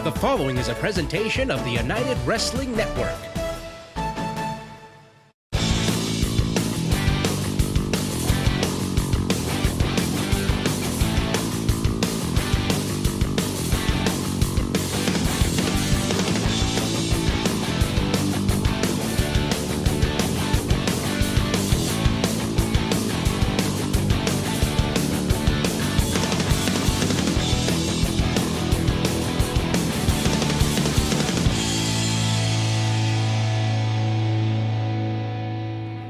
The following is a presentation of the United Wrestling Network.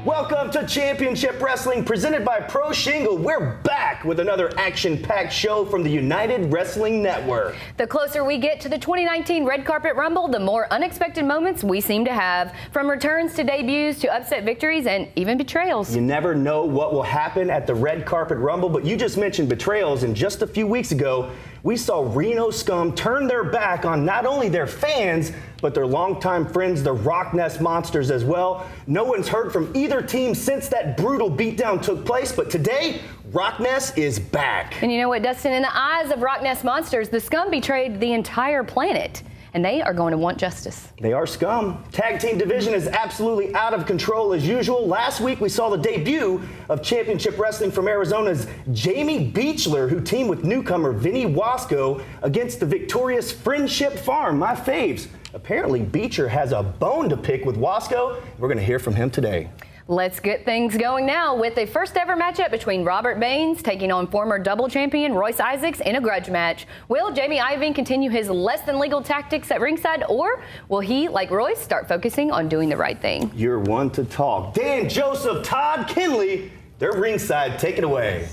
Welcome to Championship Wrestling presented by Pro Shingle. We're back with another action-packed show from the United Wrestling Network. The closer we get to the 2019 Red Carpet Rumble, the more unexpected moments we seem to have. From returns to debuts to upset victories and even betrayals. You never know what will happen at the Red Carpet Rumble, but you just mentioned betrayals, and just a few weeks ago, we saw Reno Scum turn their back on not only their fans, but their longtime friends, the ROCKNES Monsters, as well. No one's heard from either team since that brutal beatdown took place, but today, ROCKNES is back. And you know what, Dustin? In the eyes of ROCKNES Monsters, the Scum betrayed the entire planet, and they are going to want justice. They are Scum. Tag team division is absolutely out of control as usual. Last week, we saw the debut of Championship Wrestling from Arizona's Jayme Beachler, who teamed with newcomer Vinny Wasco against the victorious Friendship Farm, my faves. Apparently, Beecher has a bone to pick with Wasco. We're going to hear from him today. Let's get things going now with the first ever matchup between Robert Baines taking on former double champion Royce Isaacs in a grudge match. Will Jayme Iovine continue his less than legal tactics at ringside, or will he, like Royce, start focusing on doing the right thing? You're one to talk. Dan Joseph, Todd Kinley, they're ringside. Take it away.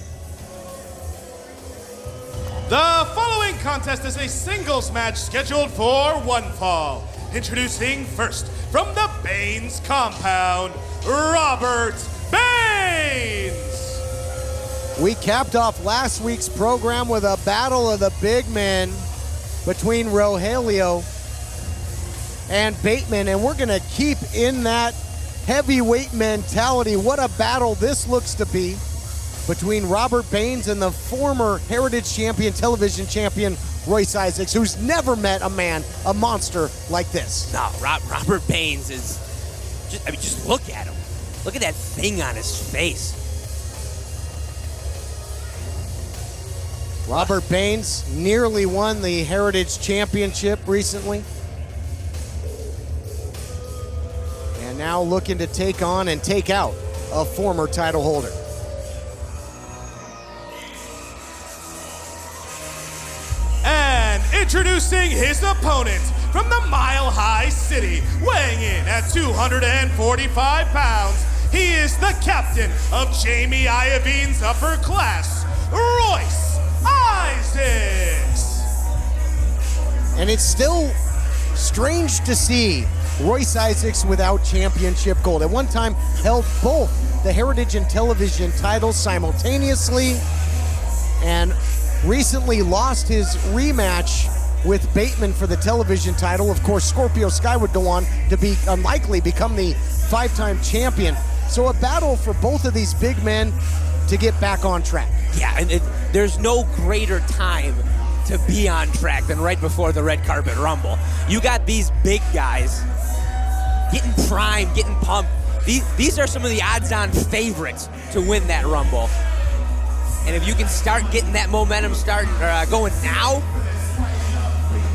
The following contest is a singles match scheduled for one fall. Introducing first from the Baines compound, Robert Baines. We capped off last week's program with a battle of the big men between Rogelio and Bateman, and we're gonna keep in that heavyweight mentality. What a battle this looks to be between Robert Baines and the former Heritage Champion, television champion, Royce Isaacs, who's never met a monster like this. No, Robert Baines is, just look at him. Look at that thing on his face. Robert Baines nearly won the Heritage Championship recently. And now looking to take on and take out a former title holder. And introducing his opponent from the Mile High City, weighing in at 245 pounds, he is the captain of Jayme Iovine's upper class, Royce Isaacs. And it's still strange to see Royce Isaacs without championship gold. At one time held both the Heritage and television titles simultaneously, and recently lost his rematch with Bateman for the television title. Of course, Scorpio Sky would go on to be unlikely become the five-time champion. So a battle for both of these big men to get back on track. Yeah, and there's no greater time to be on track than right before the Red Carpet Rumble. You got these big guys getting primed, getting pumped. These are some of the odds-on favorites to win that Rumble. And if you can start getting that momentum going now,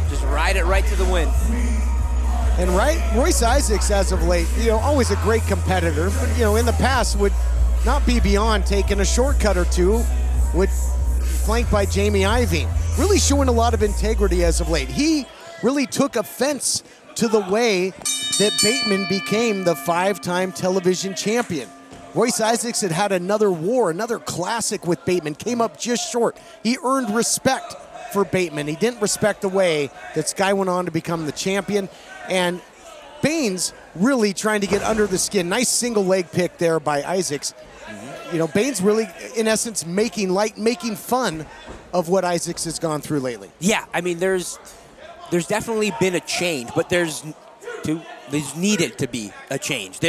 just ride it right to the win. And Royce Isaacs, as of late, always a great competitor, but, in the past would not be beyond taking a shortcut or two, flanked by Jayme Iovine. Really showing a lot of integrity as of late. He really took offense to the way that Bateman became the five-time television champion. Royce Isaacs had another war, another classic with Bateman, came up just short. He earned respect for Bateman. He didn't respect the way that Sky went on to become the champion. And Baines really trying to get under the skin. Nice single leg pick there by Isaacs. Baines really, in essence, making fun of what Isaacs has gone through lately. Yeah, I mean, there's definitely been a change, but there's needed to be a change.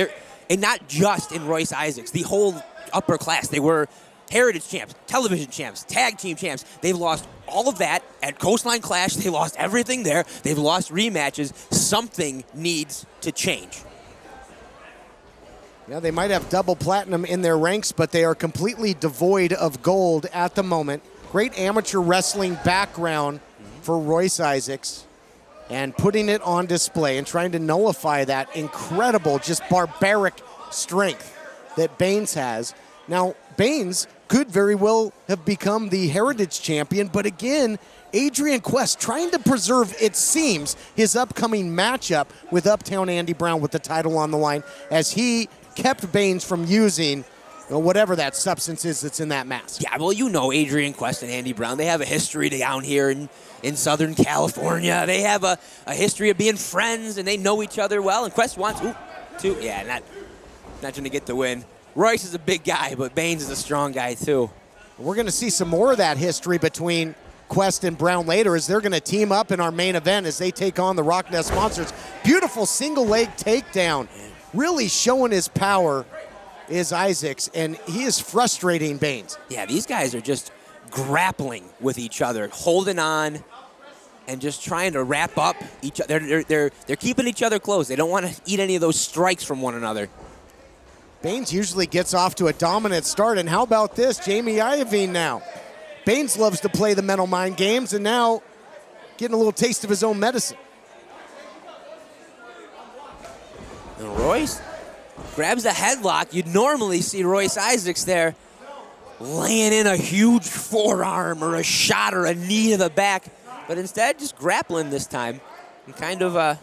And not just in Royce Isaacs, the whole upper class. They were Heritage champs, television champs, tag team champs. They've lost all of that at Coastline Clash. They lost everything there. They've lost rematches. Something needs to change. Yeah, they might have double platinum in their ranks, but they are completely devoid of gold at the moment. Great amateur wrestling background for Royce Isaacs, and putting it on display and trying to nullify that incredible, just barbaric strength that Baines has. Now, Baines could very well have become the Heritage champion, but again, Adrian Quest trying to preserve, it seems, his upcoming matchup with Uptown Andy Brown with the title on the line, as he kept Baines from using whatever that substance is that's in that mask. Yeah, well, you know Adrian Quest and Andy Brown. They have a history down here in Southern California. They have a history of being friends, and they know each other well. And Quest wants, not going to get the win. Royce is a big guy, but Baines is a strong guy, too. We're going to see some more of that history between Quest and Brown later, as they're going to team up in our main event as they take on the ROCKNES Monsters. Beautiful single leg takedown. Really showing his power is Isaacs, and he is frustrating Baines. Yeah, these guys are just grappling with each other, holding on, and just trying to wrap up each other. They're keeping each other close. They don't want to eat any of those strikes from one another. Baines usually gets off to a dominant start, and how about this, Jayme Iovine now. Baines loves to play the mental mind games, and now getting a little taste of his own medicine. And Royce grabs a headlock. You'd normally see Royce Isaacs there laying in a huge forearm or a shot or a knee to the back, but instead just grappling this time and kind of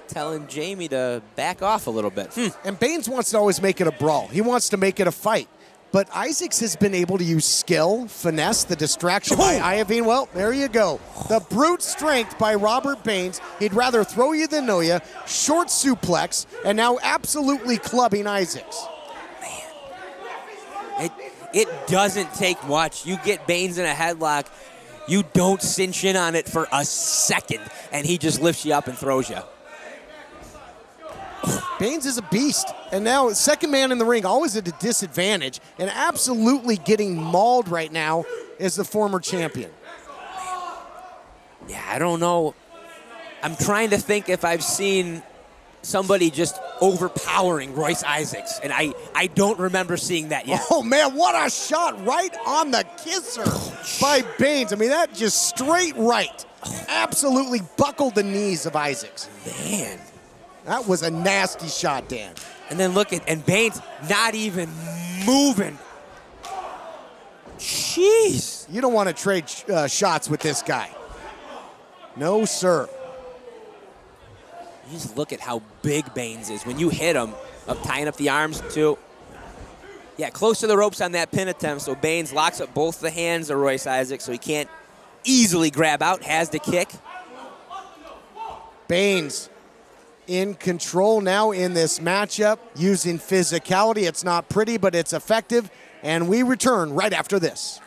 telling Jayme to back off a little bit. And Baines wants to always make it a brawl. He wants to make it a fight. But Isaacs has been able to use skill, finesse, the distraction by Iovine. Well, there you go. The brute strength by Robert Baines. He'd rather throw you than know you. Short suplex, and now absolutely clubbing Isaacs. Man, it doesn't take much. You get Baines in a headlock, you don't cinch in on it for a second, and he just lifts you up and throws you. Baines is a beast, and now second man in the ring, always at a disadvantage, and absolutely getting mauled right now as the former champion. Yeah, I don't know. I'm trying to think if I've seen somebody just overpowering Royce Isaacs, and I don't remember seeing that yet. Oh, man, what a shot right on the kisser by Baines. I mean, that just straight right. Absolutely buckled the knees of Isaacs. Man. That was a nasty shot, Dan. And then look at, and Baines not even moving. Jeez. You don't want to trade shots with this guy. No, sir. You just look at how big Baines is. When you hit him, up tying up the arms too. Yeah, close to the ropes on that pin attempt, so Baines locks up both the hands of Royce Isaacs, so he can't easily grab out, has the kick. Baines in control now in this matchup, using physicality. It's not pretty, but it's effective. And we return right after this.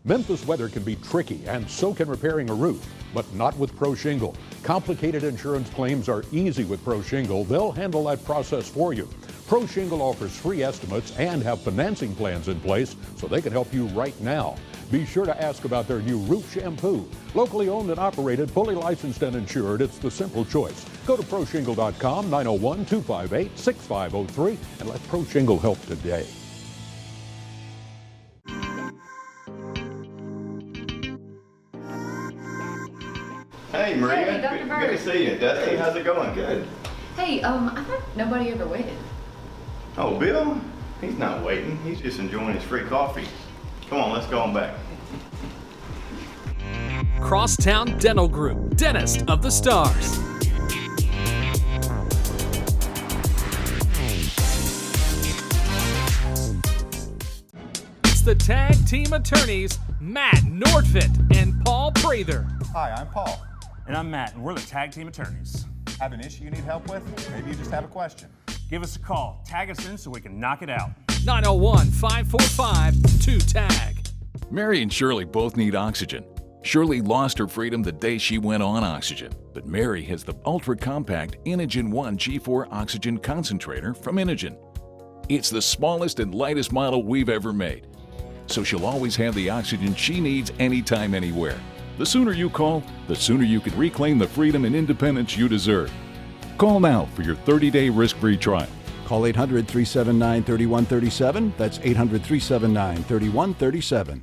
Memphis weather can be tricky, and so can repairing a roof, but not with Pro Shingle. Complicated insurance claims are easy with Pro Shingle. They'll handle that process for you. Pro Shingle offers free estimates and have financing plans in place so they can help you right now. Be sure to ask about their new roof shampoo. Locally owned and operated, fully licensed and insured, it's the simple choice. Go to ProShingle.com, 901-258-6503, and let Pro Shingle help today. Hey, Maria. Hey, Dr. Bird. Good to see you. Dusty, how's it going? Good. Hey, I thought nobody ever waited. Oh, Bill? He's not waiting. He's just enjoying his free coffee. Come on, let's go on back. Crosstown Dental Group, Dentist of the Stars. It's the tag team attorneys, Matt Nordfit and Paul Prather. Hi, I'm Paul. And I'm Matt, and we're the tag team attorneys. Have an issue you need help with? Maybe you just have a question. Give us a call. Tag us in so we can knock it out. 901-545-2TAG. Mary and Shirley both need oxygen. Shirley lost her freedom the day she went on oxygen, but Mary has the ultra-compact Inogen 1 G4 oxygen concentrator from Inogen. It's the smallest and lightest model we've ever made, so she'll always have the oxygen she needs anytime, anywhere. The sooner you call, the sooner you can reclaim the freedom and independence you deserve. Call now for your 30-day risk-free trial. Call 800-379-3137. That's 800-379-3137.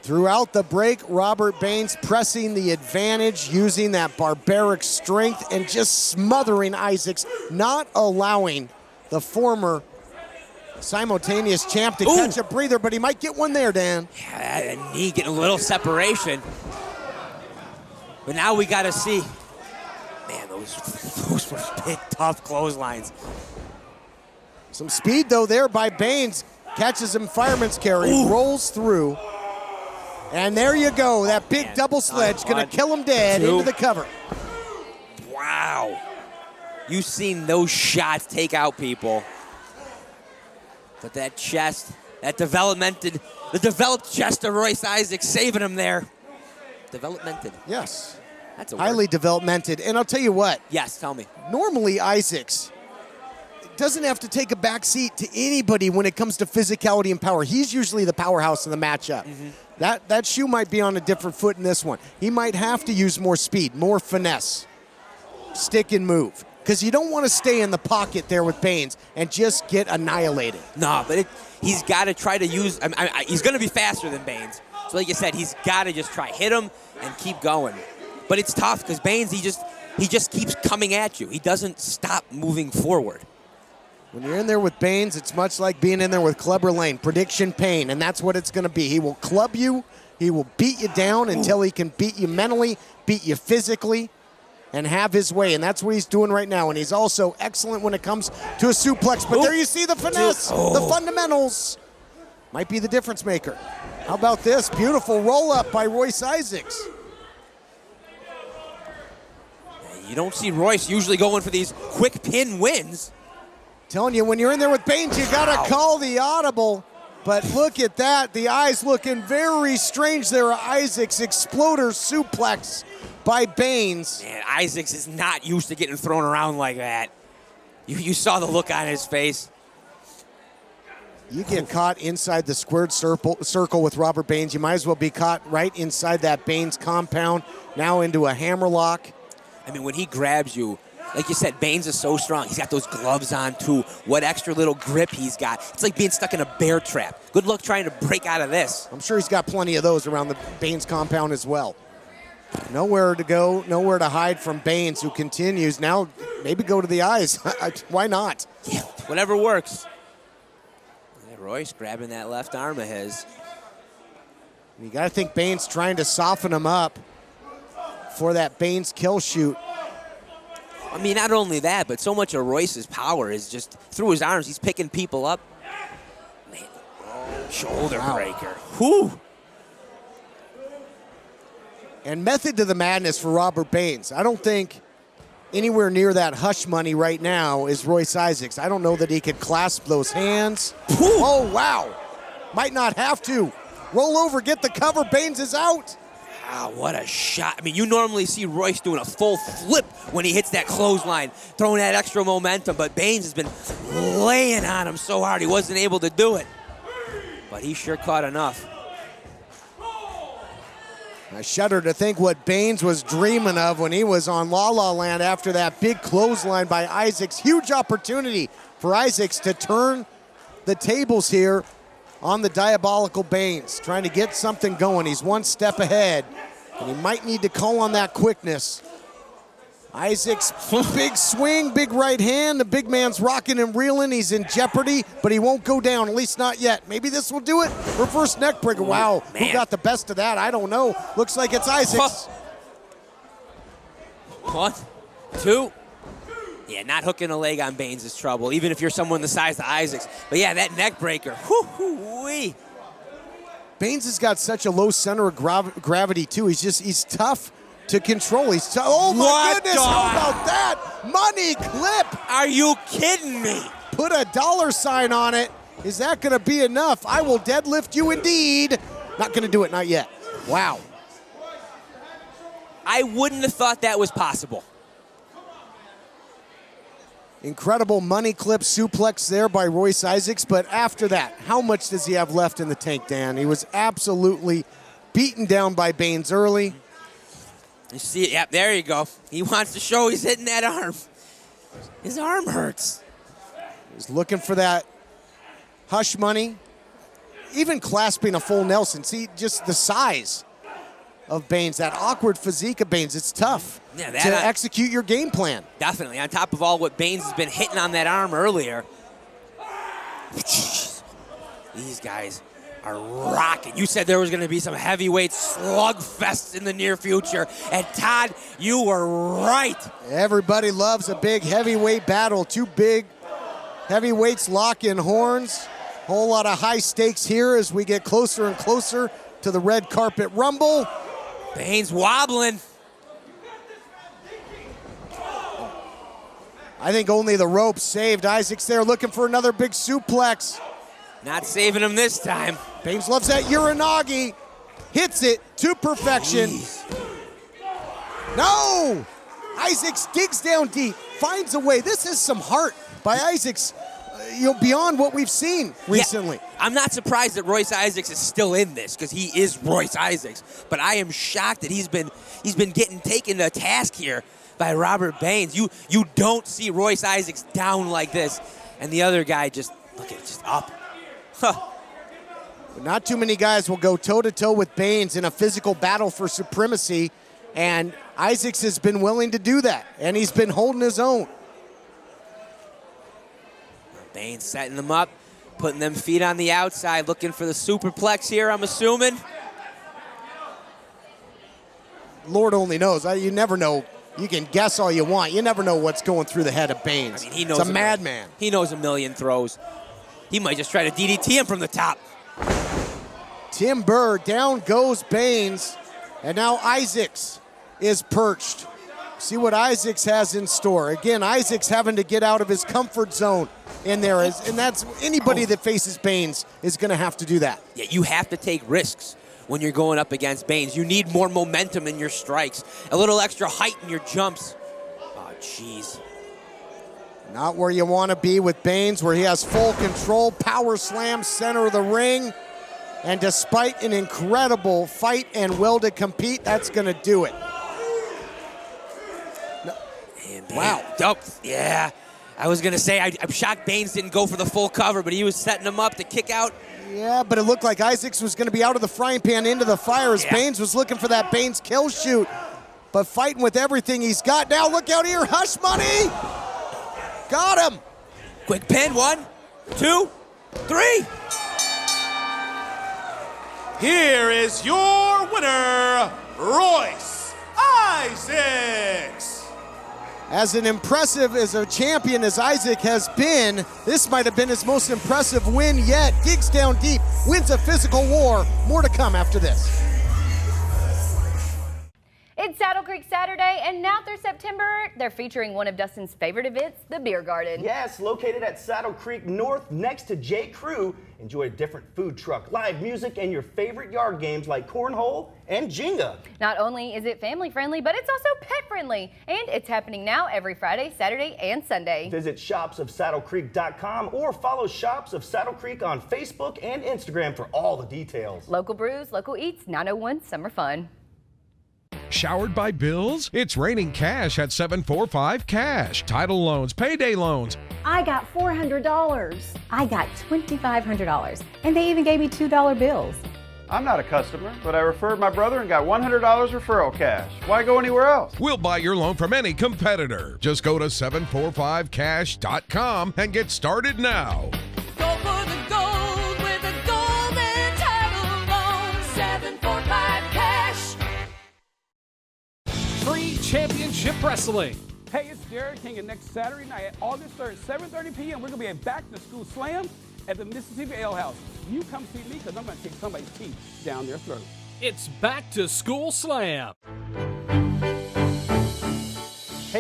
Throughout the break, Robert Baines pressing the advantage, using that barbaric strength and just smothering Isaacs, not allowing the former simultaneous champ to catch a breather, but he might get one there, Dan. Yeah, that knee getting a little separation. But now we got to see. Man, those were big, tough clotheslines. Some speed, though, there by Baines. Catches him fireman's carry, rolls through. And there you go. That big double sledge going to kill him dead into the cover. Wow. You've seen those shots take out people. But that chest, the developed chest of Royce Isaacs saving him there. Developmented. Yes. That's a highly developmented. And I'll tell you what. Yes, tell me. Normally, Isaacs doesn't have to take a back seat to anybody when it comes to physicality and power. He's usually the powerhouse in the matchup. Mm-hmm. That shoe might be on a different foot in this one. He might have to use more speed, more finesse, stick and move. Because you don't want to stay in the pocket there with Baines and just get annihilated. No, but he's got to try to use, he's going to be faster than Baines. So like you said, he's got to just try, hit him and keep going. But it's tough because Baines, he just keeps coming at you. He doesn't stop moving forward. When you're in there with Baines, it's much like being in there with Clubber Lane, prediction pain, and that's what it's going to be. He will club you, he will beat you down until he can beat you mentally, beat you physically, and have his way, and that's what he's doing right now. And he's also excellent when it comes to a suplex, but there you see the finesse, the fundamentals. Might be the difference maker. How about this? Beautiful roll-up by Royce Isaacs. You don't see Royce usually going for these quick pin wins. Telling you, when you're in there with Baines, you got to call the audible. But look at that. The eyes looking very strange there. Isaacs exploder suplex by Baines. Man, Isaacs is not used to getting thrown around like that. You saw the look on his face. You get caught inside the squared circle with Robert Baines. You might as well be caught right inside that Baines compound, now into a hammerlock. I mean, when he grabs you, like you said, Baines is so strong. He's got those gloves on, too. What extra little grip he's got. It's like being stuck in a bear trap. Good luck trying to break out of this. I'm sure he's got plenty of those around the Baines compound as well. Nowhere to go, nowhere to hide from Baines, who continues. Now, maybe go to the eyes. Why not? Yeah, whatever works. Yeah, Royce grabbing that left arm of his. You got to think Baines trying to soften him up for that Baines kill shoot. I mean, not only that, but so much of Royce's power is just through his arms. He's picking people up. Man, shoulder breaker. Whew. And method to the madness for Robert Baines. I don't think anywhere near that hush money right now is Royce Isaacs. I don't know that he could clasp those hands. Oh, wow. Might not have to. Roll over, get the cover. Baines is out. Wow, what a shot. I mean, you normally see Royce doing a full flip when he hits that clothesline, throwing that extra momentum, but Baines has been laying on him so hard he wasn't able to do it. But he sure caught enough. I shudder to think what Baines was dreaming of when he was on La La Land after that big clothesline by Isaacs. Huge opportunity for Isaacs to turn the tables here on the diabolical Baines, trying to get something going. He's one step ahead, and he might need to call on that quickness. Isaacs, big swing, big right hand. The big man's rocking and reeling. He's in jeopardy, but he won't go down, at least not yet. Maybe this will do it. Reverse neck breaker. Wow, man. Who got the best of that? I don't know. Looks like it's Isaacs. 1, 2. Yeah, not hooking a leg on Baines is trouble, even if you're someone the size of Isaacs. But yeah, that neck breaker. Whoo-hoo-wee. Baines has got such a low center of gravity, too. He's tough to control. Oh my What goodness, how about that? Money clip. Are you kidding me? Put a $sign on it. Is that going to be enough? I will deadlift you indeed. Not going to do it, not yet. Wow. I wouldn't have thought that was possible. Incredible money clip suplex there by Royce Isaacs, but after that, how much does he have left in the tank, Dan? He was absolutely beaten down by Baines early. You see it? Yep, there you go. He wants to show he's hitting that arm. His arm hurts. He's looking for that hush money. Even clasping a full Nelson. See, just the size of Baines, that awkward physique of Baines. It's tough to execute your game plan. Definitely, on top of all what Baines has been hitting on that arm earlier. These guys are rocking. You said there was going to be some heavyweight slugfests in the near future, and Todd, you were right. Everybody loves a big heavyweight battle. Two big heavyweights lock in horns. Whole lot of high stakes here as we get closer and closer to the red carpet rumble. Baines wobbling. I think only the ropes saved Isaacs there, looking for another big suplex. Not saving him this time. Baines loves that Uranagi. Hits it to perfection. Jeez. No! Isaacs digs down deep, finds a way. This is some heart by Isaacs, beyond what we've seen recently. Yeah, I'm not surprised that Royce Isaacs is still in this because he is Royce Isaacs. But I am shocked that he's been getting taken to task here by Robert Baines. You don't see Royce Isaacs down like this, and the other guy just up. Huh. But not too many guys will go toe-to-toe with Baines in a physical battle for supremacy, and Isaacs has been willing to do that, and he's been holding his own. Baines setting them up, putting them feet on the outside, looking for the superplex here, I'm assuming. Lord only knows. You never know. You can guess all you want. You never know what's going through the head of Baines. I mean, he knows it's a madman. He knows a million throws. He might just try to DDT him from the top. Timber, down goes Baines, and now Isaacs is perched. See what Isaacs has in store. Again, Isaacs having to get out of his comfort zone in there, and that's anybody that faces Baines is going to have to do that. Yeah, you have to take risks when you're going up against Baines. You need more momentum in your strikes, a little extra height in your jumps. Oh, jeez. Not where you want to be with Baines, where he has full control, power slam, center of the ring. And despite an incredible fight and will to compete, that's going to do it. No. Wow. Oh, yeah. I was going to say, I'm shocked Baines didn't go for the full cover, but he was setting him up to kick out. Yeah, but it looked like Isaacs was going to be out of the frying pan into the fire as Baines was looking for that Baines kill shoot. But fighting with everything he's got. Now look out here, hush money! Got him! Quick pin, 1, 2, 3. Here is your winner, Royce Isaacs. As impressive as a champion as Isaac has been, this might have been his most impressive win yet. Digs down deep, wins a physical war. More to come after this. It's Saddle Creek Saturday, and now through September, they're featuring one of Dustin's favorite events, the Beer Garden. Yes, located at Saddle Creek North next to J. Crew. Enjoy a different food truck, live music, and your favorite yard games like cornhole and Jenga. Not only is it family friendly, but it's also pet friendly. And it's happening now every Friday, Saturday, and Sunday. Visit shopsofsaddlecreek.com or follow Shops of Saddle Creek on Facebook and Instagram for all the details. Local brews, local eats, 901 Summer Fun. Showered by bills? It's raining cash at 745 Cash. Title loans, payday loans. I got $400. I got $2,500. And they even gave me $2 bills. I'm not a customer, but I referred my brother and got $100 referral cash. Why go anywhere else? We'll buy your loan from any competitor. Just go to 745cash.com and get started now. Go for the gold with a golden title loan. 745 Cash. Free Championship Wrestling. Hey, it's Derek King, and next Saturday night, August 3rd, 7:30 p.m., we're going to be at Back to School Slam at the Mississippi Ale House. You come see me because I'm going to take somebody's teeth down their throat. It's Back to School Slam.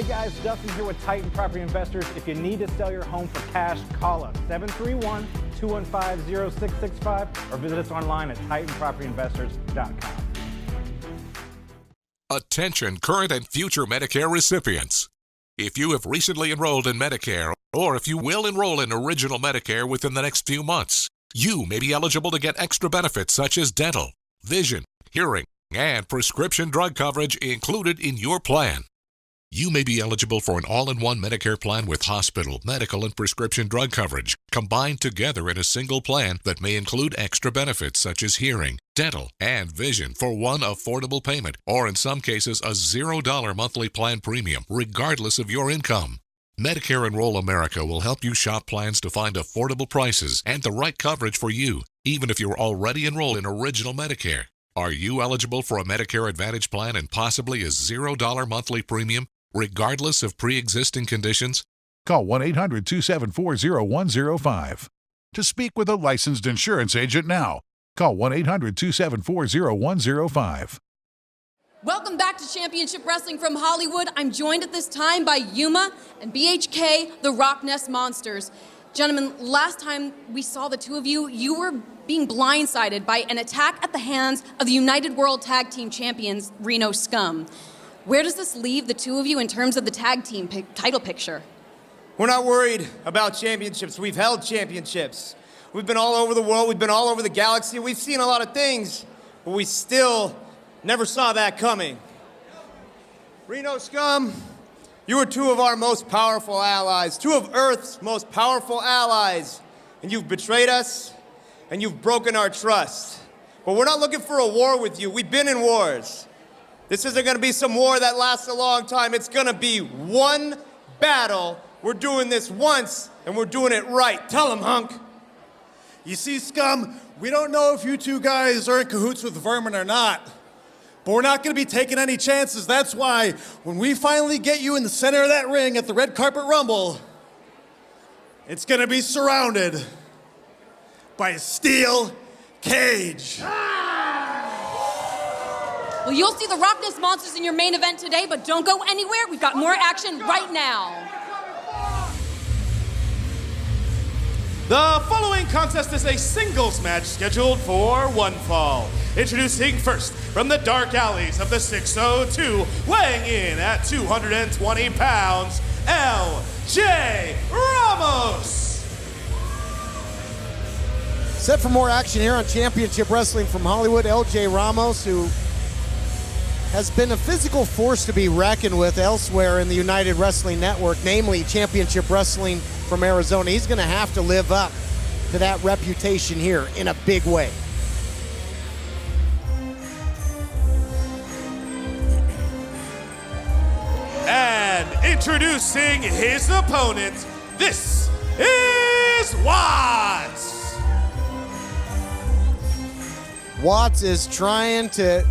Hey guys, Dustin here with Titan Property Investors. If you need to sell your home for cash, call us 731-215-0665 or visit us online at TitanPropertyInvestors.com. Attention current and future Medicare recipients. If you have recently enrolled in Medicare, or if you will enroll in Original Medicare within the next few months, you may be eligible to get extra benefits such as dental, vision, hearing, and prescription drug coverage included in your plan. You may be eligible for an all-in-one Medicare plan with hospital, medical, and prescription drug coverage combined together in a single plan that may include extra benefits such as hearing, dental, and vision for one affordable payment, or in some cases a $0 monthly plan premium, regardless of your income. Medicare Enroll America will help you shop plans to find affordable prices and the right coverage for you, even if you're already enrolled in Original Medicare. Are you eligible for a Medicare Advantage plan and possibly a $0 monthly premium, regardless of pre-existing conditions? Call 1-800-274-0105. To speak with a licensed insurance agent now, call 1-800-274-0105. Welcome back to Championship Wrestling from Hollywood. I'm joined at this time by Yuma and BHK, the ROCKNES Monsters. Gentlemen, last time we saw the two of you, you were being blindsided by an attack at the hands of the United World Tag Team Champions, Reno Scum. Where does this leave the two of you in terms of the tag team title picture? We're not worried about championships. We've held championships. We've been all over the world. We've been all over the galaxy. We've seen a lot of things, but we still never saw that coming. Reno Scum, you are two of our most powerful allies, two of Earth's most powerful allies, and you've betrayed us, and you've broken our trust. But we're not looking for a war with you. We've been in wars. This isn't going to be some war that lasts a long time. It's going to be one battle. We're doing this once, and we're doing it right. Tell them, Hunk. You see, Scum, we don't know if you two guys are in cahoots with Vermin or not, but we're not going to be taking any chances. That's why when we finally get you in the center of that ring at the Red Carpet Rumble, it's going to be surrounded by a steel cage. Well, you'll see the ROCKNES Monsters in your main event today, but don't go anywhere. We've got more action right now. The following contest is a singles match scheduled for one fall. Introducing first from the dark alleys of the 602, weighing in at 220 pounds, L.J. Ramos. Set for more action here on Championship Wrestling from Hollywood. L.J. Ramos, who has been a physical force to be reckoned with elsewhere in the United Wrestling Network, namely Championship Wrestling from Arizona. He's going to have to live up to that reputation here in a big way. And introducing his opponent, this is Watts. Watts is trying to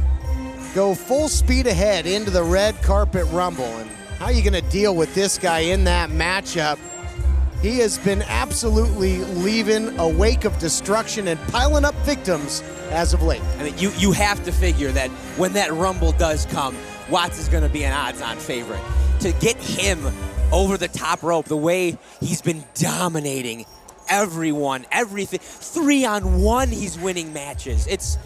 go full speed ahead into the Red Carpet Rumble. And how are you going to deal with this guy in that matchup? He has been absolutely leaving a wake of destruction and piling up victims as of late. I mean, you have to figure that when that Rumble does come, Watts is going to be an odds-on favorite. To get him over the top rope, the way he's been dominating everyone, everything, 3-on-1 he's winning matches. It's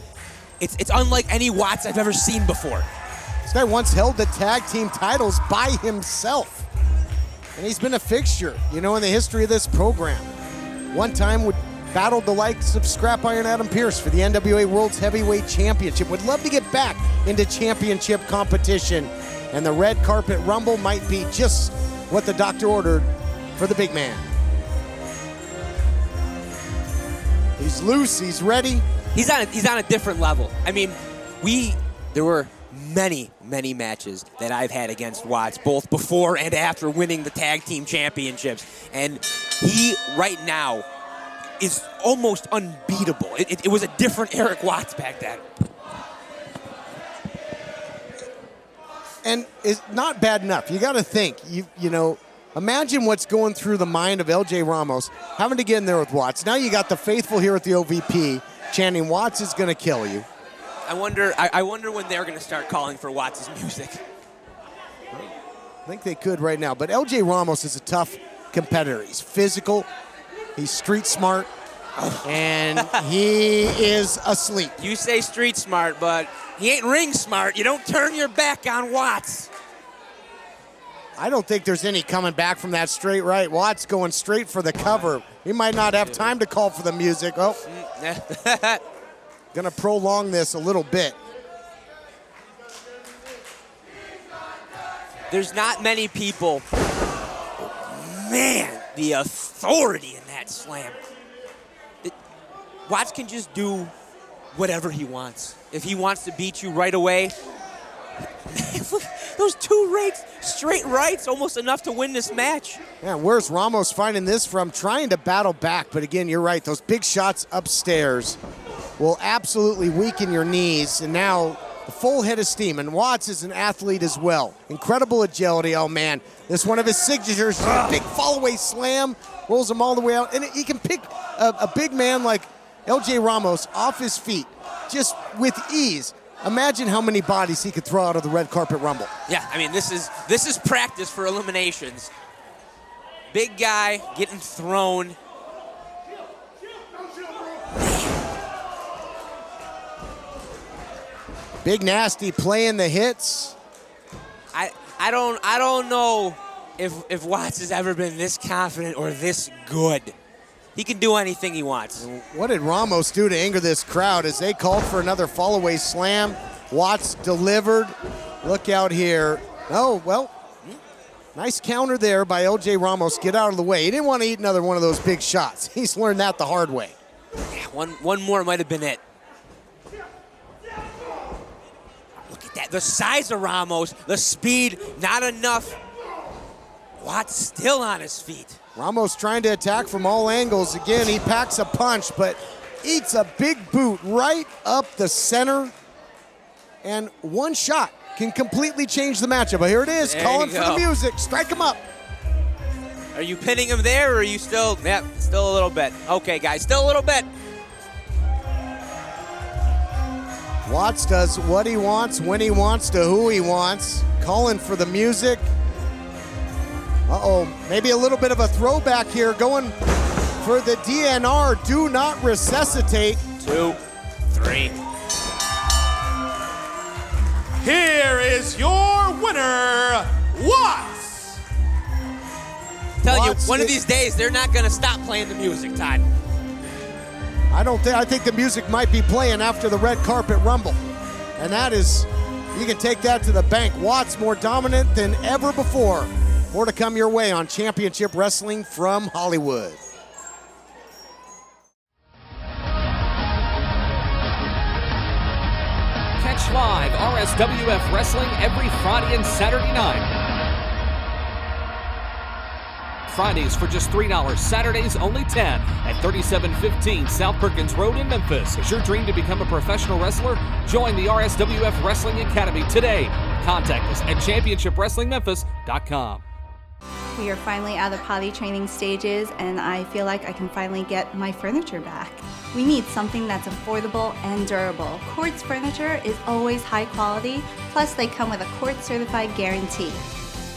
unlike any Watts I've ever seen before. This guy once held the tag team titles by himself. And he's been a fixture, in the history of this program. One time would battled the likes of Scrap Iron Adam Pearce for the NWA World's Heavyweight Championship. Would love to get back into championship competition. And the Red Carpet Rumble might be just what the doctor ordered for the big man. He's loose, he's ready. He's on a different level. I mean, there were many matches that I've had against Watts, both before and after winning the tag team championships. And he, right now, is almost unbeatable. It was a different Eric Watts back then. And it's not bad enough. You got to think, imagine what's going through the mind of L.J. Ramos, having to get in there with Watts. Now you got the faithful here at the OVP chanting, Watts is going to kill you. I wonder when they're going to start calling for Watts' music. I think they could right now. But LJ Ramos is a tough competitor. He's physical. He's street smart. And he is asleep. You say street smart, but he ain't ring smart. You don't turn your back on Watts. I don't think there's any coming back from that straight right. Watts going straight for the cover. He might not have time to call for the music. Oh, gonna prolong this a little bit. There's not many people. Man, the authority in that slam. Watts can just do whatever he wants. If he wants to beat you right away, those two straight rights, almost enough to win this match. Yeah, where's Ramos finding this from? Trying to battle back, but again, you're right. Those big shots upstairs will absolutely weaken your knees, and now the full head of steam. And Watts is an athlete as well. Incredible agility. Oh, man. This one of his signatures, a big fall-away slam, rolls him all the way out. And he can pick a big man like LJ Ramos off his feet just with ease. Imagine how many bodies he could throw out of the red carpet rumble. Yeah, I mean, this is practice for eliminations. Big guy getting thrown. Big Nasty playing the hits. I don't know if Watts has ever been this confident or this good. He can do anything he wants. What did Ramos do to anger this crowd as they called for another fall-away slam? Watts delivered. Look out here. Oh, well, nice counter there by LJ Ramos. Get out of the way. He didn't want to eat another one of those big shots. He's learned that the hard way. Yeah, one more might have been it. Look at that. The size of Ramos, the speed, not enough. Watts still on his feet. Ramos trying to attack from all angles. Again, he packs a punch, but eats a big boot right up the center. And one shot can completely change the matchup. But here it is, calling for the music. Strike him up. Are you pinning him there, or are you still? Yeah, still a little bit. Okay, guys, still a little bit. Watts does what he wants, when he wants, to who he wants. Calling for the music. Uh-oh, maybe a little bit of a throwback here, going for the DNR. Do not resuscitate. 2, 3. Here is your winner, Watts. Tell you, one of these days they're not going to stop playing the music, Todd. I think the music might be playing after the red carpet rumble, and that is, you can take that to the bank. Watts more dominant than ever before. More to come your way on Championship Wrestling from Hollywood. Catch live RSWF Wrestling every Friday and Saturday night. Fridays for just $3, Saturdays only $10 at 3715 South Perkins Road in Memphis. Is your dream to become a professional wrestler? Join the RSWF Wrestling Academy today. Contact us at championshipwrestlingmemphis.com. We are finally out of potty training stages, and I feel like I can finally get my furniture back. We need something that's affordable and durable. Quartz furniture is always high quality, plus they come with a Quartz certified guarantee.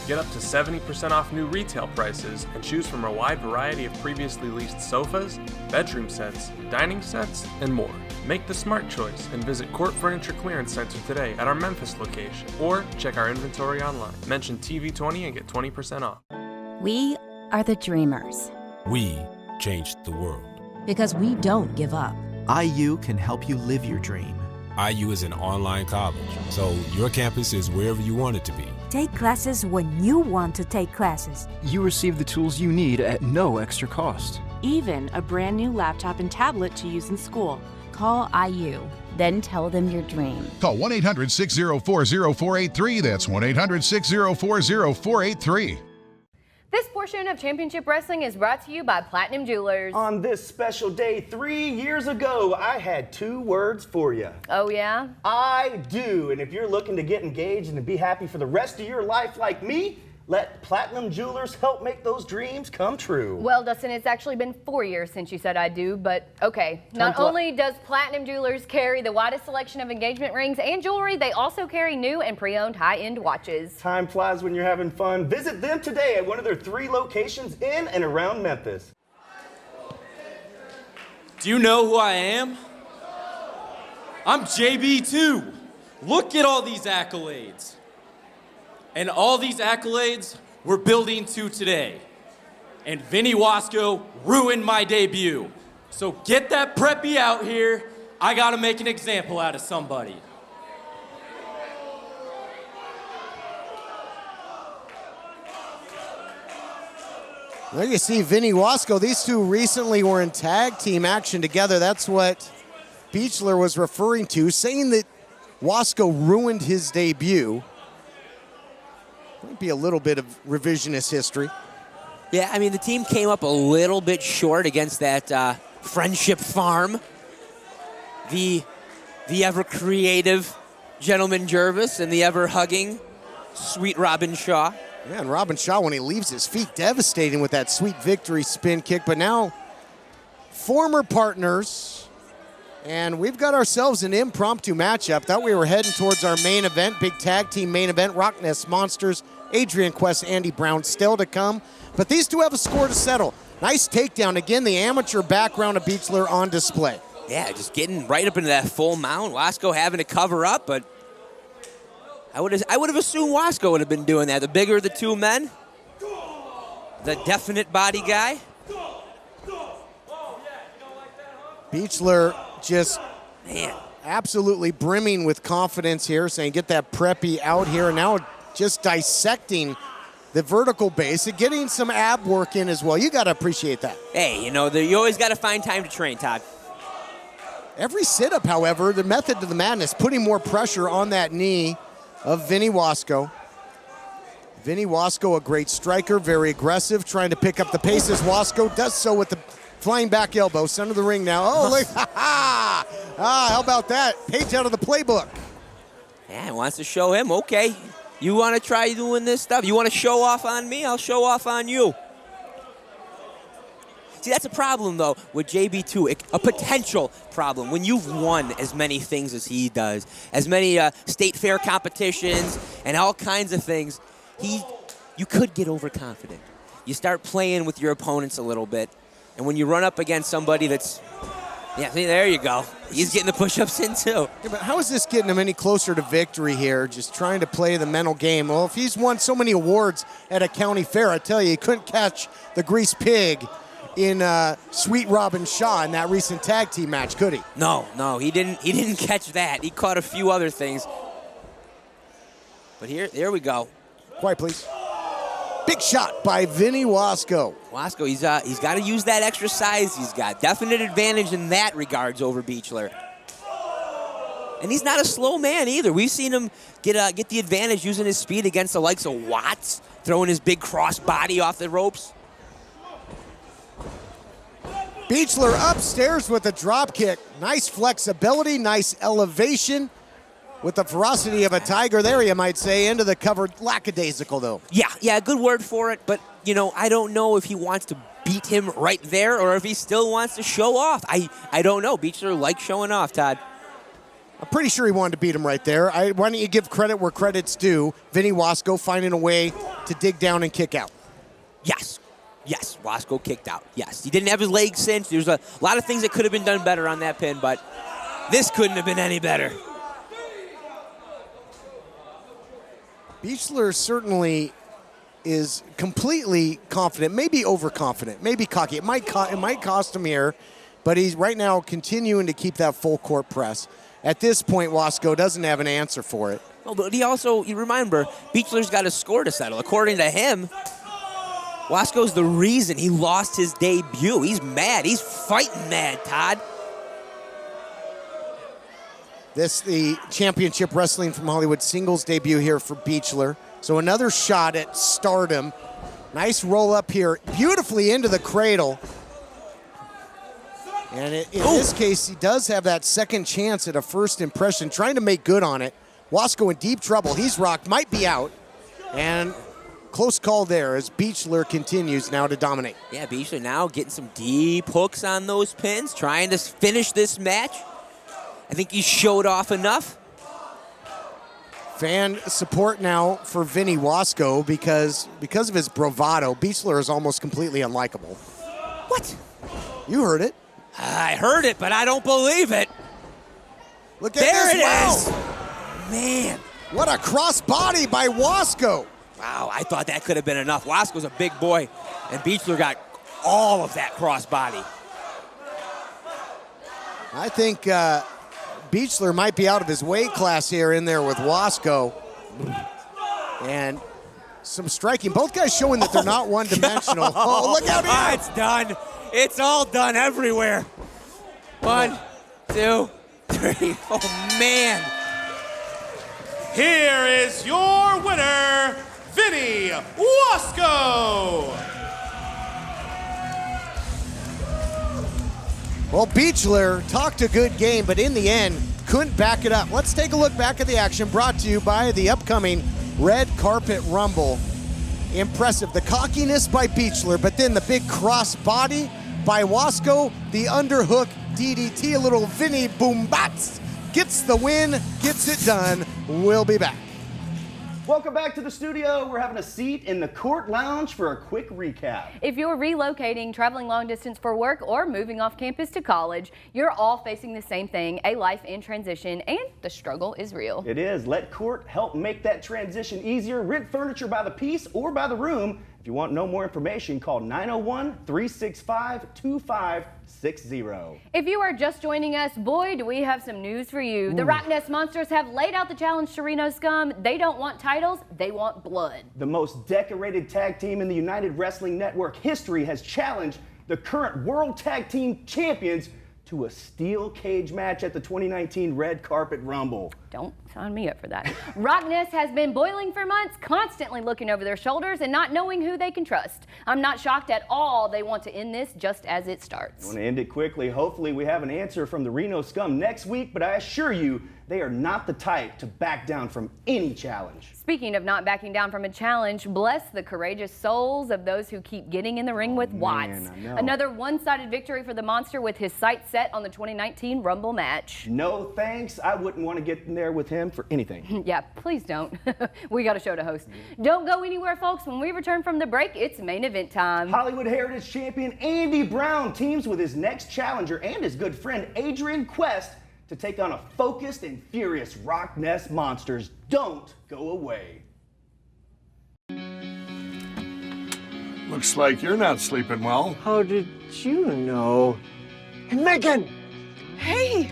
Get up to 70% off new retail prices and choose from a wide variety of previously leased sofas, bedroom sets, dining sets, and more. Make the smart choice and visit Court Furniture Clearance Center today at our Memphis location, or check our inventory online. Mention TV20 and get 20% off. We are the dreamers. We changed the world. Because we don't give up. IU can help you live your dream. IU is an online college, so your campus is wherever you want it to be. Take classes when you want to take classes. You receive the tools you need at no extra cost. Even a brand new laptop and tablet to use in school. Call IU, then tell them your dream. Call 1-800-604-0483. That's 1-800-604-0483. This portion of Championship Wrestling is brought to you by Platinum Jewelers. On this special day 3 years ago, I had 2 words for you. Oh, yeah? I do. And if you're looking to get engaged and to be happy for the rest of your life like me, Let Platinum Jewelers help make those dreams come true. Well, Dustin, it's actually been 4 years since you said I do, but okay. Not only does Platinum Jewelers carry the widest selection of engagement rings and jewelry, they also carry new and pre-owned high-end watches. Time flies when you're having fun. Visit them today at one of their 3 locations in and around Memphis. Do you know who I am? I'm JB2. Look at all these accolades. And all these accolades we're building to today. And Vinny Wasco ruined my debut. So get that preppy out here. I gotta make an example out of somebody. There you see Vinny Wasco. These two recently were in tag team action together. That's what Beachler was referring to, saying that Wasco ruined his debut. Might be a little bit of revisionist history. Yeah, I mean, the team came up a little bit short against that Friendship Farm. The ever-creative Gentleman Jervis and the ever-hugging Sweet Robin Shaw. Yeah, and Robin Shaw, when he leaves his feet, devastating with that sweet victory spin kick. But now, former partners, and we've got ourselves an impromptu matchup. Thought we were heading towards our main event, big tag team main event, ROCKNES Monsters, Adrian Quest, Andy Brown still to come. But these two have a score to settle. Nice takedown. Again, the amateur background of Beachler on display. Yeah, just getting right up into that full mount. Wasco having to cover up, but I would have assumed Wasco would have been doing that. The bigger of the two men, the definite body guy. Beachler just absolutely brimming with confidence here, saying get that preppy out here. And now just dissecting the vertical base and getting some ab work in as well. You got to appreciate that. Hey, you know, you always got to find time to train, Todd. Every sit-up, however, the method to the madness, putting more pressure on that knee of Vinny Wasco. Vinny Wasco, a great striker, very aggressive, trying to pick up the pace as Wasco does so with the flying back elbow. Center of the ring now. Oh, look. How about that? Page out of the playbook. Yeah, he wants to show him, okay, you want to try doing this stuff? You want to show off on me? I'll show off on you. See, that's a problem, though, with JB2, a potential problem. When you've won as many things as he does, as many state fair competitions and all kinds of things, you could get overconfident. You start playing with your opponents a little bit, and when you run up against somebody that's, yeah, see, there you go. He's getting the push-ups in, too. Yeah, but how is this getting him any closer to victory here, just trying to play the mental game? Well, if he's won so many awards at a county fair, I tell you, he couldn't catch the grease pig in Sweet Robin Shaw in that recent tag team match, could he? No, he didn't catch that. He caught a few other things. But here we go. Quiet, please. Big shot by Vinny Wasco. Wasco, he's got to use that extra size he's got. Definite advantage in that regards over Beachler. And he's not a slow man either. We've seen him get the advantage using his speed against the likes of Watts, throwing his big cross body off the ropes. Beachler upstairs with a drop kick. Nice flexibility, nice elevation. With the ferocity of a tiger there, you might say, into the cover. Lackadaisical, though. Yeah, good word for it. But, you know, I don't know if he wants to beat him right there or if he still wants to show off. I don't know. Beachler likes showing off, Todd. I'm pretty sure he wanted to beat him right there. Why don't you give credit where credit's due? Vinny Wasco finding a way to dig down and kick out. Yes, Wasco kicked out. Yes, he didn't have his legs cinched. There's a lot of things that could have been done better on that pin, but this couldn't have been any better. Beachler certainly is completely confident, maybe overconfident, maybe cocky. It might cost him here, but he's right now continuing to keep that full court press. At this point, Wasco doesn't have an answer for it. Well, but you remember, Beachler's got a score to settle. According to him, Wasco's the reason he lost his debut. He's mad. He's fighting mad, Todd. This the Championship Wrestling from Hollywood singles debut here for Beachler. So another shot at stardom. Nice roll up here, beautifully into the cradle. And in this case, he does have that second chance at a first impression, trying to make good on it. Wasco in deep trouble. He's rocked, might be out. And close call there as Beachler continues now to dominate. Yeah, Beachler now getting some deep hooks on those pins, trying to finish this match. I think he showed off enough. Fan support now for Vinny Wasco because of his bravado. Beachler is almost completely unlikable. What? You heard it. I heard it, but I don't believe it. Look at there this. It wow. is. Man. What a cross body by Wasco. Wow, I thought that could have been enough. Wasco's a big boy, and Beachler got all of that cross body. I think Beachler might be out of his weight class here in there with Wasco. And some striking. Both guys showing that they're not one-dimensional. Oh, look out here. It's done. It's all done everywhere. 1, 2, 3. Oh, man. Here is your winner, Vinny Wasco. Well, Beachler talked a good game, but in the end, couldn't back it up. Let's take a look back at the action brought to you by the upcoming Red Carpet Rumble. Impressive. The cockiness by Beachler, but then the big cross body by Wasco, the underhook DDT, a little Vinny Boombats. Gets the win, gets it done. We'll be back. Welcome back to the studio. We're having a seat in the court lounge for a quick recap. If you're relocating, traveling long distance for work, or moving off campus to college, you're all facing the same thing, a life in transition, and the struggle is real. It is. Let Court help make that transition easier. Rent furniture by the piece or by the room. If you want no more information, call 901-365-2560. If you are just joining us, boy, do we have some news for you. The ROCKNES Monsters have laid out the challenge to Reno Scum. They don't want titles, they want blood. The most decorated tag team in the United Wrestling Network history has challenged the current World Tag Team Champions to a steel cage match at the 2019 Red Carpet Rumble. Don't sign me up for that. ROCKNES has been boiling for months, constantly looking over their shoulders and not knowing who they can trust. I'm not shocked at all they want to end this just as it starts. I want to end it quickly. Hopefully we have an answer from the Reno Scum next week, but I assure you they are not the type to back down from any challenge. Speaking of not backing down from a challenge, bless the courageous souls of those who keep getting in the ring with Watts. Another one-sided victory for the Monster with his sights set on the 2019 Rumble match. No thanks. I wouldn't want to get in there with him for anything. Yeah, please don't. We got a show to host. Don't go anywhere, folks. When we return from the break, it's main event time. Hollywood Heritage Champion Andy Brown teams with his next challenger and his good friend Adrian Quest to take on a focused and furious ROCKNES Monsters. Don't go away. Looks like you're not sleeping well. How did you know? And Megan! Hey,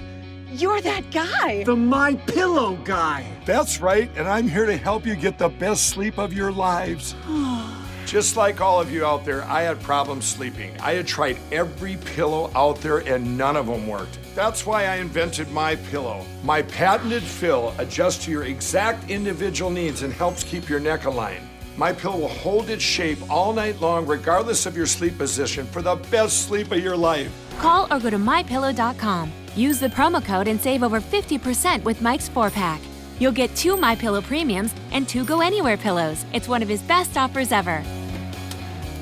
you're that guy. The My Pillow guy. That's right, and I'm here to help you get the best sleep of your lives. Just like all of you out there, I had problems sleeping. I had tried every pillow out there and none of them worked. That's why I invented My Pillow. My patented fill adjusts to your exact individual needs and helps keep your neck aligned. My Pillow will hold its shape all night long regardless of your sleep position for the best sleep of your life. Call or go to mypillow.com. Use the promo code and save over 50% with Mike's 4-pack. You'll get 2 My Pillow premiums and 2 Go Anywhere pillows. It's one of his best offers ever.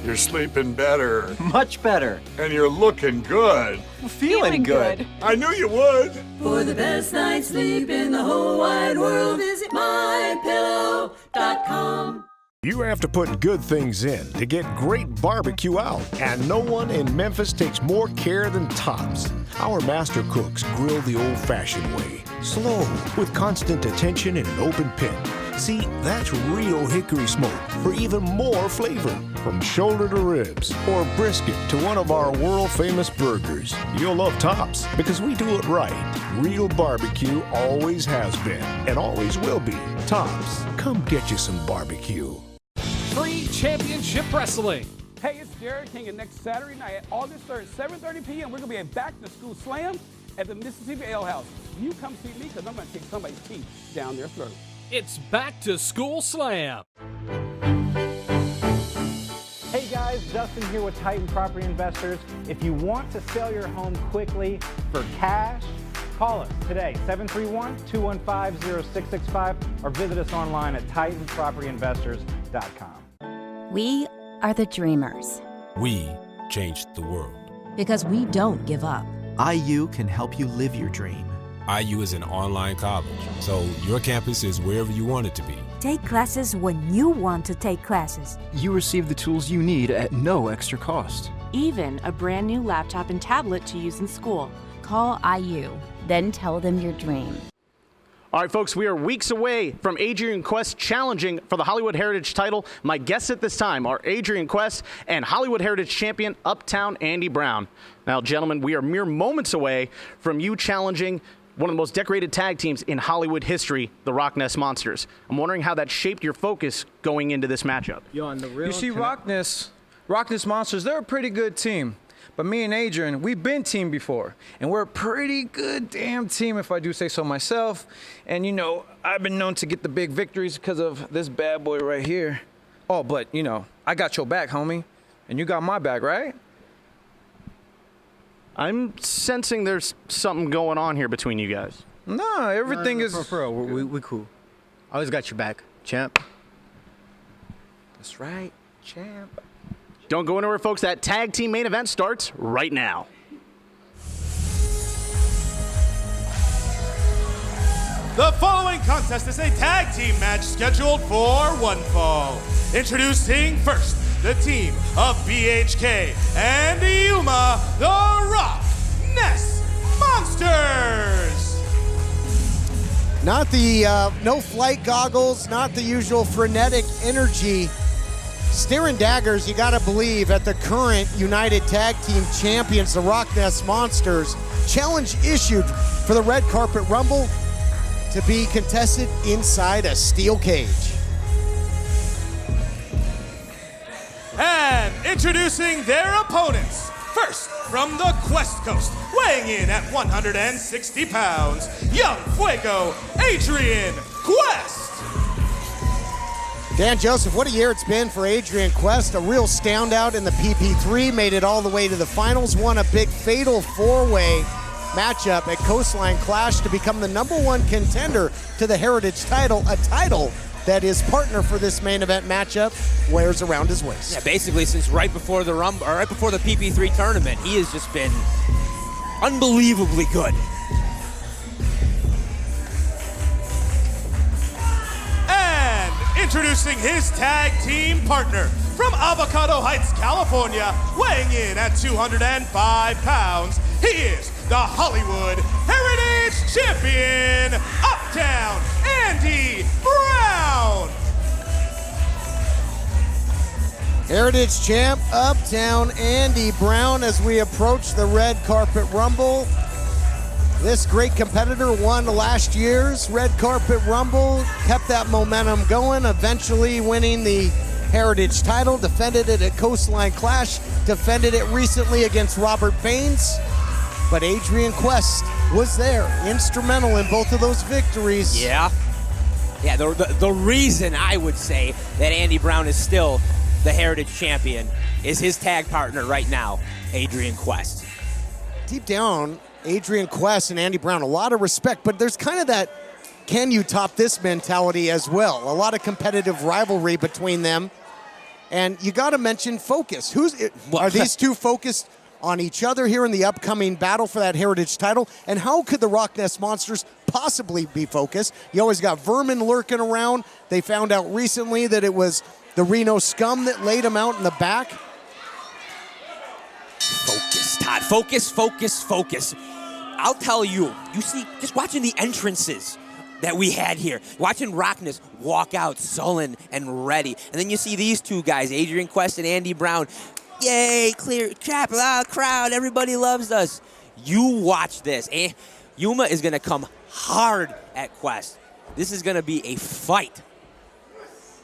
You're sleeping better. Much better. And you're looking good. Feeling good. I knew you would. For the best night's sleep in the whole wide world, visit mypillow.com. You have to put good things in to get great barbecue out, and no one in Memphis takes more care than Tops. Our master cooks grill the old-fashioned way, slow, with constant attention and an open pit. See, that's real hickory smoke for even more flavor. From shoulder to ribs or brisket to one of our world-famous burgers. You'll love Tops because we do it right. Real barbecue always has been and always will be. Tops, come get you some barbecue. Free Championship Wrestling. Hey, it's Jared King, and next Saturday night, August 3rd, 7:30 p.m., we're going to be at Back to School Slam at the Mississippi Ale House. You come see me because I'm going to take somebody's teeth down their throat. It's Back to School Slam. Hey guys, Dustin here with Titan Property Investors. If you want to sell your home quickly for cash, call us today, 731-215-0665, or visit us online at TitanPropertyInvestors.com. We are the dreamers. We changed the world. Because we don't give up. IU can help you live your dream. IU is an online college, so your campus is wherever you want it to be. Take classes when you want to take classes. You receive the tools you need at no extra cost. Even a brand new laptop and tablet to use in school. Call IU, then tell them your dream. All right, folks, we are weeks away from Adrian Quest challenging for the Hollywood Heritage title. My guests at this time are Adrian Quest and Hollywood Heritage champion Uptown Andy Brown. Now, gentlemen, we are mere moments away from you challenging one of the most decorated tag teams in Hollywood history, the ROCKNES Monsters. I'm wondering how that shaped your focus going into this matchup. You see, ROCKNES Monsters, they're a pretty good team. But me and Adrian, we've been teamed before, and we're a pretty good damn team, if I do say so myself. And, you know, I've been known to get the big victories because of this bad boy right here. Oh, but, you know, I got your back, homie, and you got my back, right? I'm sensing there's something going on here between you guys. No, everything is... For real, we cool. I always got your back, champ. That's right, champ. Don't go anywhere, folks. That tag team main event starts right now. The following contest is a tag team match scheduled for one fall. Introducing first, the team of BHK and Yuma, the ROCKNES Monsters. Not the no flight goggles, not the usual frenetic energy. Staring daggers, you gotta believe, at the current United Tag Team Champions, the ROCKNES Monsters. Challenge issued for the Red Carpet Rumble to be contested inside a steel cage. And introducing their opponents. First, from the Quest Coast, weighing in at 160 pounds, Young Fuego, Adrian Quest. Dan Joseph, what a year it's been for Adrian Quest. A real standout in the PP3, made it all the way to the finals, won a big fatal four-way matchup at Coastline Clash to become the #1 contender to the Heritage title, a title that his partner for this main event matchup wears around his waist. Yeah, basically since right before the Rumble, or right before the PP3 tournament, he has just been unbelievably good. Introducing his tag team partner from Avocado Heights, California, weighing in at 205 pounds, he is the Hollywood Heritage Champion, Uptown Andy Brown. Heritage champ, Uptown Andy Brown, as we approach the Red Carpet Rumble. This great competitor won last year's Red Carpet Rumble, kept that momentum going, eventually winning the Heritage title, defended it at Coastline Clash, defended it recently against Robert Baines, but Adrian Quest was there, instrumental in both of those victories. Yeah, the reason I would say that Andy Brown is still the Heritage champion is his tag partner right now, Adrian Quest. Deep down, Adrian Quest and Andy Brown, a lot of respect, but there's kind of that can you top this mentality as well. A lot of competitive rivalry between them. And you got to mention focus. Are these two focused on each other here in the upcoming battle for that Heritage title? And how could the ROCKNES Monsters possibly be focused? You always got vermin lurking around. They found out recently that it was the Reno Scum that laid them out in the back. Focus, Todd. Focus. I'll tell you, you see, just watching the entrances that we had here, watching ROCKNES walk out sullen and ready, and then you see these two guys, Adrian Quest and Andy Brown. Yay, clear, crap, loud crowd, everybody loves us. You watch this. Yuma is going to come hard at Quest. This is going to be a fight.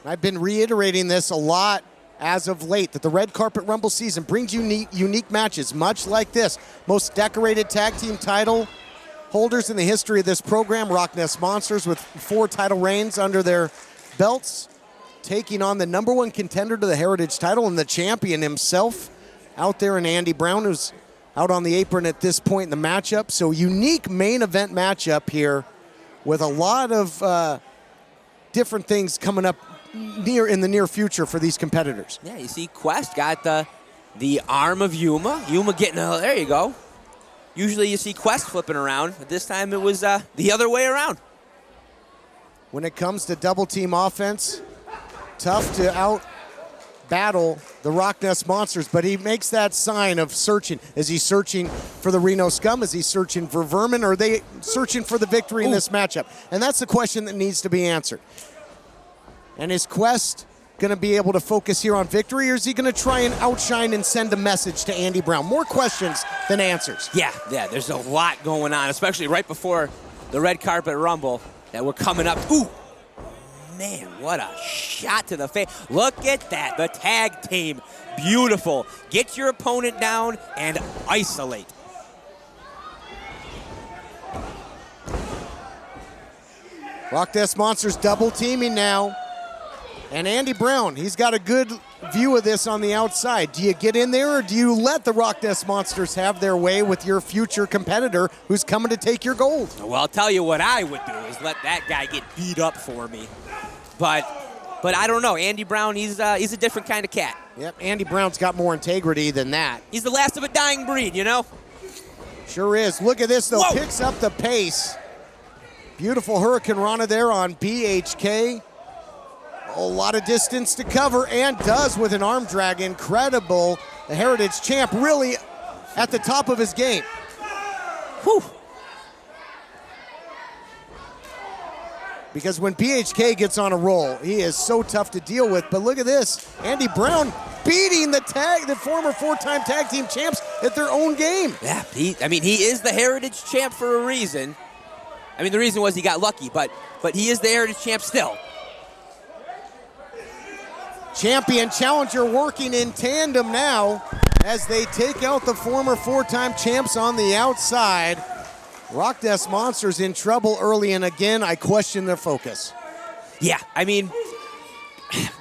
I've been reiterating this a lot as of late, that the Red Carpet Rumble season brings unique matches, much like this. Most decorated tag team title holders in the history of this program, ROCKNES Monsters, with 4 title reigns under their belts, taking on the #1 contender to the Heritage title and the champion himself out there in Andy Brown, who's out on the apron at this point in the matchup. So unique main event matchup here with a lot of different things coming up in the near future for these competitors. Yeah, you see Quest got the arm of Yuma. Yuma getting there you go. Usually you see Quest flipping around, but this time it was the other way around. When it comes to double team offense, tough to out battle the ROCKNES Monsters, but he makes that sign of searching. Is he searching for the Reno Scum? Is he searching for Vermin? Or are they searching for the victory in this matchup? And that's the question that needs to be answered. And is Quest going to be able to focus here on victory, or is he going to try and outshine and send a message to Andy Brown? More questions than answers. Yeah, there's a lot going on, especially right before the red carpet rumble that we're coming up. Ooh, man, what a shot to the face. Look at that, the tag team. Beautiful. Get your opponent down and isolate. ROCKNES Monsters double teaming now. And Andy Brown, he's got a good view of this on the outside. Do you get in there, or do you let the ROCKNES Monsters have their way with your future competitor who's coming to take your gold? Well, I'll tell you what I would do is let that guy get beat up for me. But I don't know. Andy Brown, he's a different kind of cat. Yep, Andy Brown's got more integrity than that. He's the last of a dying breed, you know? Sure is. Look at this, though. Whoa. Picks up the pace. Beautiful Hurricane Rana there on BHK. A lot of distance to cover, and does with an arm drag. Incredible. The Heritage champ really at the top of his game. Whew. Because when BHK gets on a roll, he is so tough to deal with. But look at this. Andy Brown beating the former four-time tag team champs at their own game. Yeah, he is the Heritage champ for a reason. I mean, the reason was he got lucky, but he is the Heritage champ still. Champion Challenger working in tandem now as they take out the former four-time champs on the outside. ROCKNES Monsters in trouble early, and again, I question their focus. Yeah, I mean,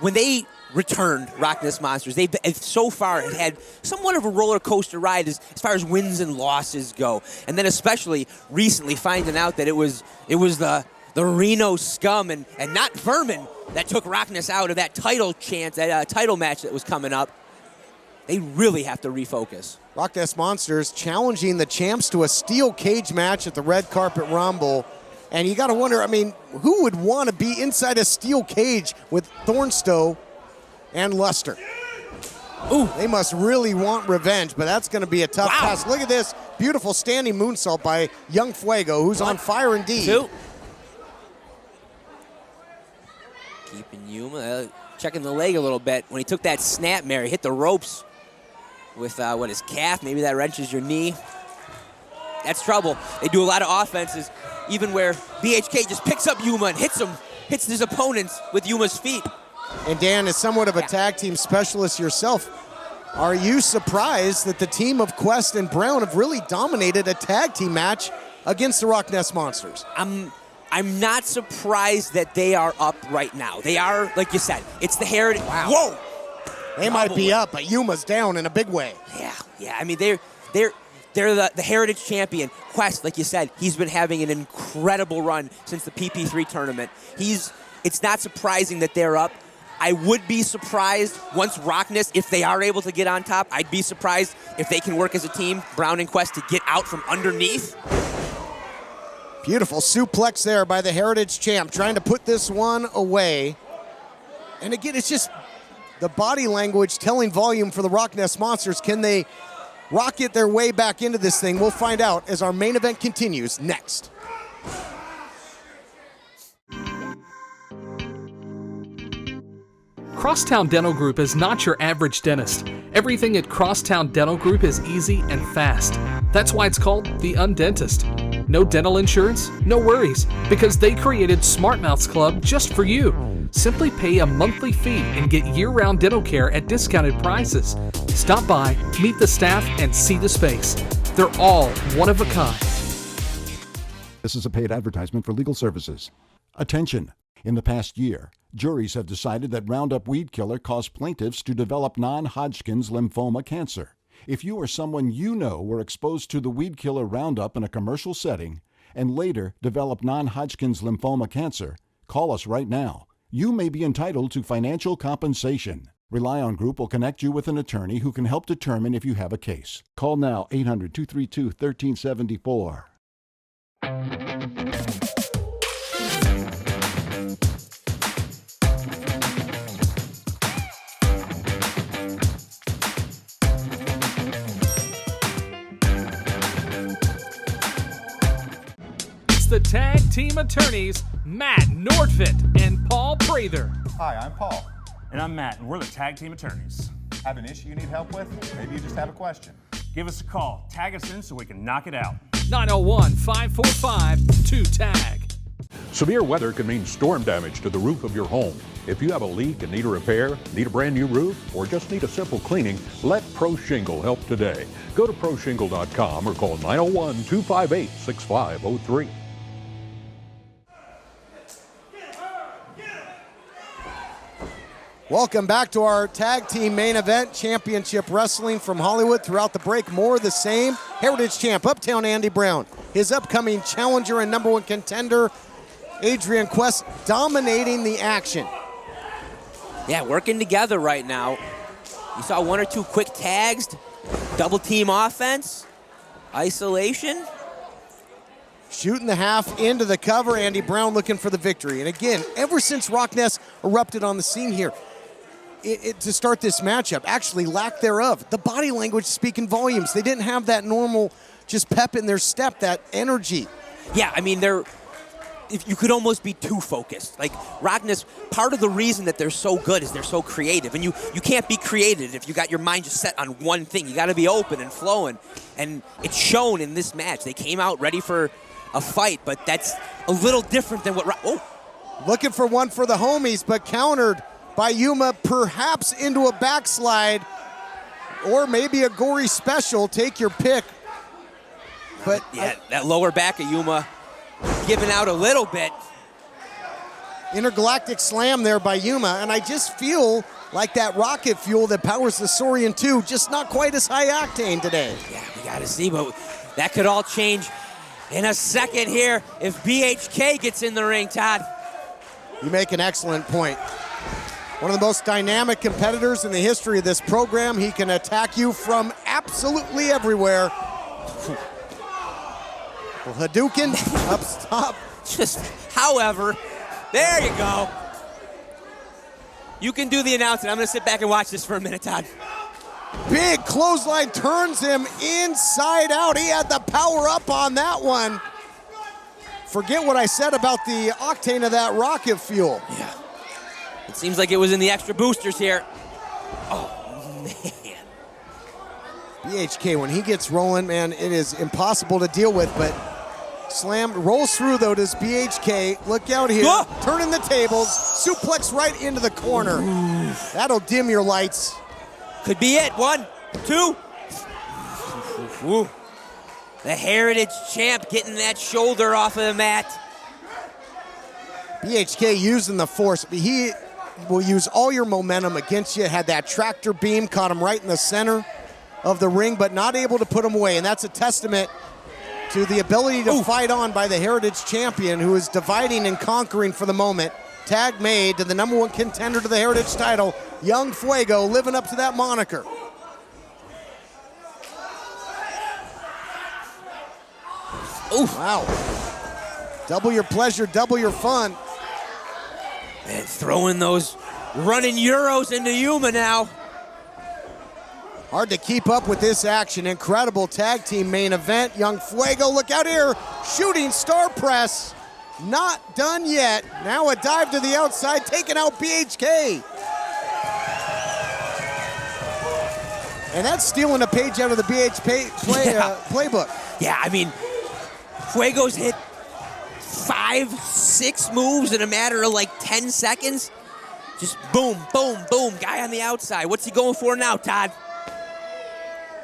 when they returned, ROCKNES Monsters, they've so far had somewhat of a roller coaster ride as far as wins and losses go. And then especially recently finding out that it was the Reno Scum and not Vermin that took ROCKNES out of that title chance, that title match that was coming up. They really have to refocus. ROCKNES Monsters challenging the champs to a steel cage match at the Red Carpet Rumble. And you got to wonder, I mean, who would want to be inside a steel cage with Thornstowe and Luster? Ooh, they must really want revenge, but that's going to be a tough task. Look at this beautiful standing moonsault by Young Fuego, who's on fire indeed. Two. Keeping Yuma, checking the leg a little bit. When he took that snap mare, he hit the ropes with his calf. Maybe that wrenches your knee. That's trouble. They do a lot of offenses, even where BHK just picks up Yuma and hits his opponents with Yuma's feet. And Dan, as somewhat of a tag team specialist yourself, are you surprised that the team of Quest and Brown have really dominated a tag team match against the ROCKNES Monsters? I'm not surprised that they are up right now. They are, like you said, it's the Heritage. Wow. Whoa! They might be up, but Yuma's down in a big way. Yeah. I mean, they're the Heritage champion. Quest, like you said, he's been having an incredible run since the PP3 tournament. It's not surprising that they're up. I would be surprised once ROCKNES, if they are able to get on top, I'd be surprised if they can work as a team, Brown and Quest, to get out from underneath. Beautiful suplex there by the Heritage champ, trying to put this one away. And again, it's just the body language telling volume for the ROCKNES Monsters. Can they rocket their way back into this thing? We'll find out as our main event continues next. Crosstown Dental Group is not your average dentist. Everything at Crosstown Dental Group is easy and fast. That's why it's called the Undentist. No dental insurance? No worries, because they created Smart Mouths Club just for you. Simply pay a monthly fee and get year-round dental care at discounted prices. Stop by, meet the staff, and see the space. They're all one of a kind. This is a paid advertisement for legal services. Attention! In the past year, juries have decided that Roundup Weed Killer caused plaintiffs to develop non-Hodgkin's lymphoma cancer. If you or someone you know were exposed to the Weed Killer Roundup in a commercial setting and later developed non-Hodgkin's lymphoma cancer, call us right now you may be entitled to financial compensation. Rely On Group will connect you with an attorney who can help determine if you have a case. Call now 800-232-1374. It's the tag team attorneys, Matt Nordfit and Paul Prather. Hi, I'm Paul. And I'm Matt, and we're the tag team attorneys. Have an issue you need help with? Maybe you just have a question. Give us a call. Tag us in so we can knock it out. 901-545-2TAG. Severe weather can mean storm damage to the roof of your home. If you have a leak and need a repair, need a brand new roof, or just need a simple cleaning, let Pro Shingle help today. Go to proshingle.com or call 901-258-6503. Welcome back to our tag team main event, Championship Wrestling from Hollywood. Throughout the break, more of the same. Heritage champ, Uptown Andy Brown. His upcoming challenger and #1 contender, Adrian Quest, dominating the action. Yeah, working together right now. You saw 1 or 2 quick tags, double team offense, isolation. Shooting the half into the cover, Andy Brown looking for the victory. And again, ever since ROCKNES erupted on the scene here, to start this matchup, actually lack thereof. The body language speaking volumes. They didn't have that normal just pep in their step, that energy. Yeah, I mean, you could almost be too focused. Like, ROCKNES, part of the reason that they're so good is they're so creative. And you can't be creative if you got your mind just set on one thing. You got to be open and flowing. And it's shown in this match. They came out ready for a fight, but that's a little different than what... Looking for one for the homies, but countered by Yuma, perhaps into a backslide or maybe a gory special. Take your pick. But yeah, that lower back of Yuma giving out a little bit. Intergalactic slam there by Yuma, and I just feel like that rocket fuel that powers the Saurian 2, just not quite as high octane today. Yeah, we got to see, but that could all change in a second here if BHK gets in the ring, Todd. You make an excellent point. One of the most dynamic competitors in the history of this program. He can attack you from absolutely everywhere. Well, Hadouken up top. However, there you go. You can do the announcing. I'm going to sit back and watch this for a minute, Todd. Big clothesline turns him inside out. He had the power up on that one. Forget what I said about the octane of that rocket fuel. Yeah. It seems like it was in the extra boosters here. Oh, man. BHK, when he gets rolling, man, it is impossible to deal with, but slam rolls through, though, does BHK. Look out here, turning the tables, suplex right into the corner. Oof. That'll dim your lights. Could be it. 1, 2. Ooh. The Heritage champ getting that shoulder off of the mat. BHK using the force. He will use all your momentum against you. Had that tractor beam, caught him right in the center of the ring, but not able to put him away. And that's a testament to the ability to fight on by the Heritage champion, who is dividing and conquering for the moment. Tag made to the #1 contender to the Heritage title, Young Fuego, living up to that moniker. Oof. Wow. Double your pleasure, double your fun. And throwing those running Euros into Yuma now. Hard to keep up with this action. Incredible tag team main event. Young Fuego, look out here. Shooting star press. Not done yet. Now a dive to the outside, taking out BHK. And that's stealing a page out of the playbook. Yeah, I mean, Fuego's hit 5, 6 moves in a matter of like 10 seconds. Just boom, boom, boom. Guy on the outside. What's he going for now, Todd?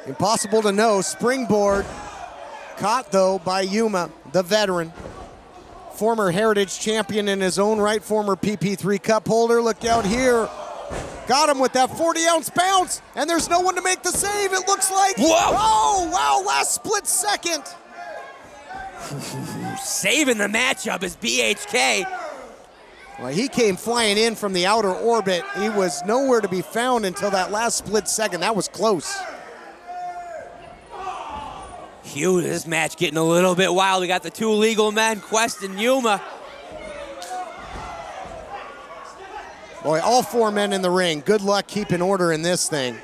Impossible to know. Springboard. Caught, though, by Yuma, the veteran. Former Heritage champion in his own right. Former PP3 cup holder. Look out here. Got him with that 40-ounce bounce. And there's no one to make the save, it looks like. Whoa! Oh, wow, last split second. Saving the matchup is BHK. Well, he came flying in from the outer orbit. He was nowhere to be found until that last split second. That was close. Huge, this match getting a little bit wild. We got the two legal men, Quest and Yuma. Boy, all four men in the ring. Good luck keeping order in this thing.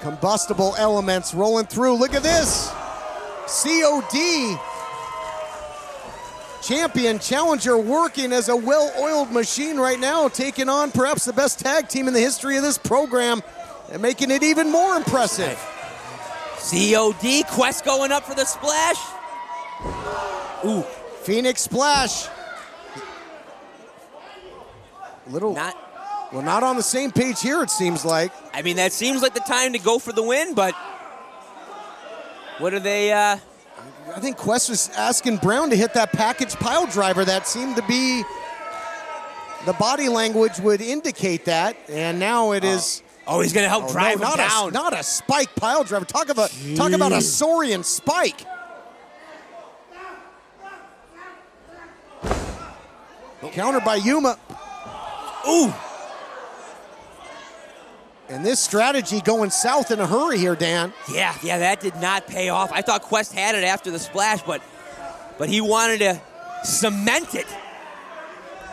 Combustible elements rolling through. Look at this. COD. Champion, challenger working as a well-oiled machine right now, taking on perhaps the best tag team in the history of this program and making it even more impressive. COD, Quest going up for the splash. Ooh, Phoenix splash. We're not on the same page here, it seems like. I mean, that seems like the time to go for the win, but what are they? I think Quest was asking Brown to hit that package pile driver. That seemed to be, the body language would indicate that, and now it is. Oh, he's gonna help drive him down. Not a spike pile driver. Talk about a Saurian spike. Countered by Yuma. Ooh. And this strategy going south in a hurry here, Dan. Yeah, that did not pay off. I thought Quest had it after the splash, but he wanted to cement it.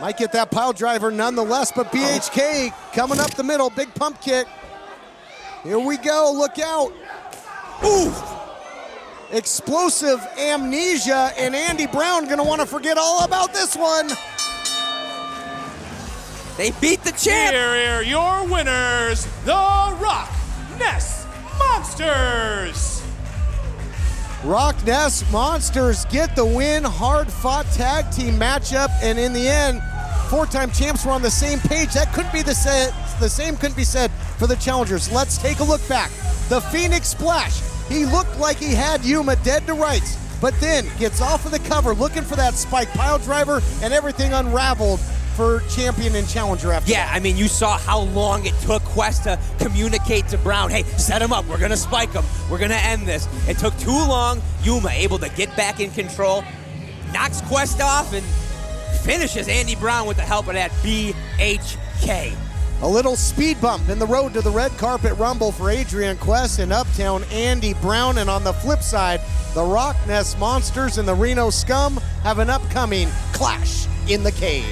Might get that pile driver nonetheless, but BHK coming up the middle, big pump kick. Here we go, look out. Ooh! Explosive amnesia, and Andy Brown gonna wanna forget all about this one. They beat the champ. Here are your winners, the ROCKNES Monsters. ROCKNES Monsters get the win. Hard-fought tag team matchup, and in the end, four-time champs were on the same page. That couldn't be the same couldn't be said for the challengers. Let's take a look back. The Phoenix Splash. He looked like he had Yuma dead to rights, but then gets off of the cover looking for that spike pile driver, and everything unraveled for champion and challenger after that. I mean, you saw how long it took Quest to communicate to Brown, hey, set him up, we're gonna spike him, we're gonna end this. It took too long. Yuma able to get back in control, knocks Quest off, and finishes Andy Brown with the help of that BHK. A little speed bump in the road to the red carpet rumble for Adrian Quest and Uptown Andy Brown. And on the flip side, the ROCKNES Monsters and the Reno Scum have an upcoming clash in the cage.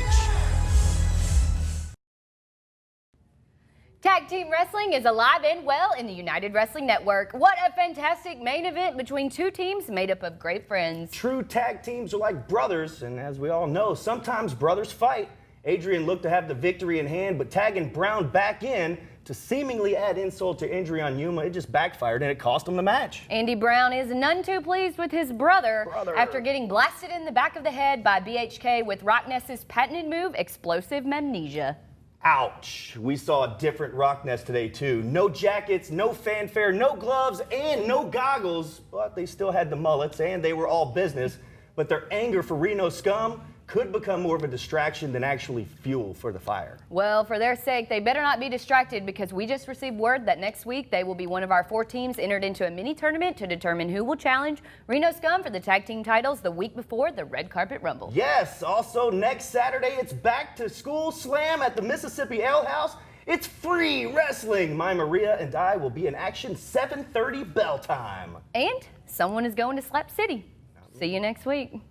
Tag Team Wrestling is alive and well in the United Wrestling Network. What a fantastic main event between two teams made up of great friends. True tag teams are like brothers, and as we all know, sometimes brothers fight. Adrian looked to have the victory in hand, but tagging Brown back in to seemingly add insult to injury on Yuma, it just backfired and it cost him the match. Andy Brown is none too pleased with his brother after getting blasted in the back of the head by BHK with ROCKNES's patented move, Explosive Amnesia. Ouch. We saw a different ROCKNES today too. No jackets, no fanfare, no gloves, and no goggles, but they still had the mullets and they were all business. But their anger for Reno Scum could become more of a distraction than actually fuel for the fire. Well, for their sake, they better not be distracted because we just received word that next week they will be one of our 4 teams entered into a mini tournament to determine who will challenge Reno Scum for the tag team titles the week before the Red Carpet Rumble. Yes, also next Saturday, it's back to school slam at the Mississippi Ale House. It's free wrestling. My Maria and I will be in action 7:30 bell time. And someone is going to Slap City. See you next week.